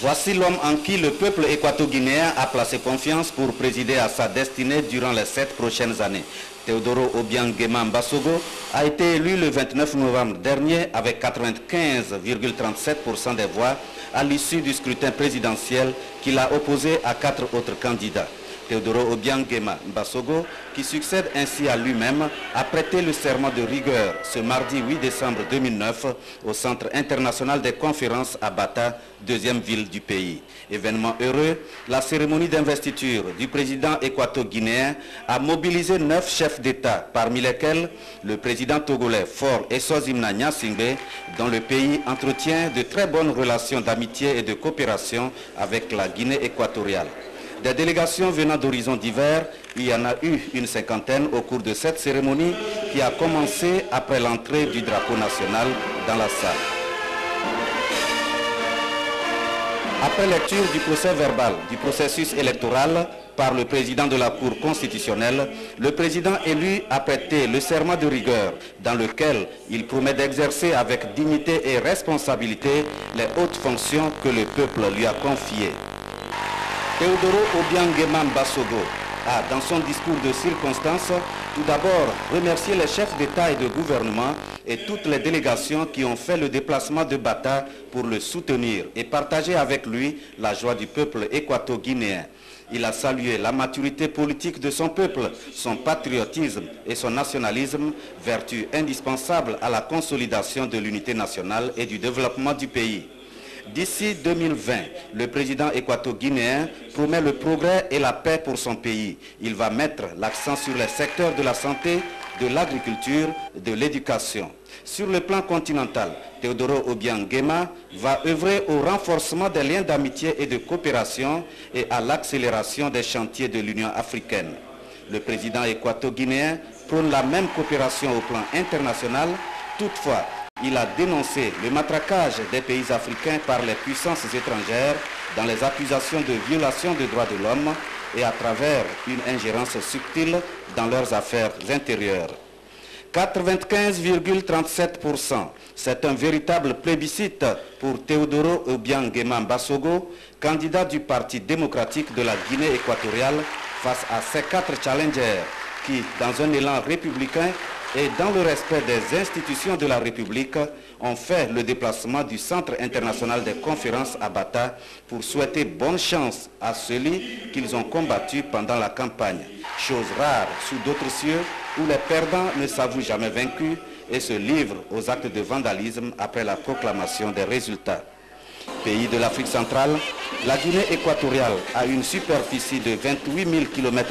Voici l'homme en qui le peuple équato-guinéen a placé confiance pour présider à sa destinée durant les 7 prochaines années. Teodoro Obiang Nguema Mbasogo a été élu le 29 novembre dernier avec 95,37% des voix à l'issue du scrutin présidentiel qu'il a opposé à 4 autres candidats. Teodoro Obiang Nguema Mbasogo, qui succède ainsi à lui-même, a prêté le serment de rigueur ce mardi 8 décembre 2009 au Centre international des conférences à Bata, deuxième ville du pays. Événement heureux, la cérémonie d'investiture du président équato-guinéen a mobilisé 9 chefs d'État, parmi lesquels le président togolais Faure Essozimna Gnassingbé, dont le pays entretient de très bonnes relations d'amitié et de coopération avec la Guinée équatoriale. Des délégations venant d'horizons divers, il y en a eu une cinquantaine au cours de cette cérémonie qui a commencé après l'entrée du drapeau national dans la salle. Après lecture du procès verbal du processus électoral par le président de la Cour constitutionnelle, le président élu a prêté le serment de rigueur dans lequel il promet d'exercer avec dignité et responsabilité les hautes fonctions que le peuple lui a confiées. Teodoro Obiang Nguema Mbasogo a, dans son discours de circonstance, tout d'abord remercié les chefs d'État et de gouvernement et toutes les délégations qui ont fait le déplacement de Bata pour le soutenir et partager avec lui la joie du peuple équato-guinéen. Il a salué la maturité politique de son peuple, son patriotisme et son nationalisme, vertu indispensable à la consolidation de l'unité nationale et du développement du pays. D'ici 2020, le président équato-guinéen promet le progrès et la paix pour son pays. Il va mettre l'accent sur les secteurs de la santé, de l'agriculture, de l'éducation. Sur le plan continental, Teodoro Obiang Nguema va œuvrer au renforcement des liens d'amitié et de coopération et à l'accélération des chantiers de l'Union africaine. Le président équato-guinéen prône la même coopération au plan international. Toutefois, il a dénoncé le matraquage des pays africains par les puissances étrangères dans les accusations de violation des droits de l'homme et à travers une ingérence subtile dans leurs affaires intérieures. 95,37%, c'est un véritable plébiscite pour Teodoro Obiang Nguema Mbasogo, candidat du Parti démocratique de la Guinée équatoriale, face à ces 4 challengers qui, dans un élan républicain, et dans le respect des institutions de la République, ont fait le déplacement du Centre international des conférences à Bata pour souhaiter bonne chance à celui qu'ils ont combattu pendant la campagne. Chose rare sous d'autres cieux où les perdants ne s'avouent jamais vaincus et se livrent aux actes de vandalisme après la proclamation des résultats. Pays de l'Afrique centrale, la Guinée équatoriale a une superficie de 28 000 km²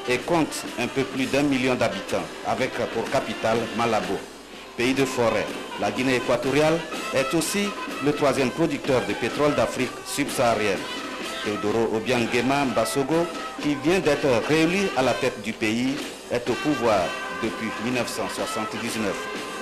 et compte un peu plus d'1 million d'habitants, avec pour capitale Malabo. Pays de forêt, la Guinée équatoriale est aussi le 3e producteur de pétrole d'Afrique subsaharienne. Teodoro Obiang Nguema Mbasogo, qui vient d'être réélu à la tête du pays, est au pouvoir depuis 1979.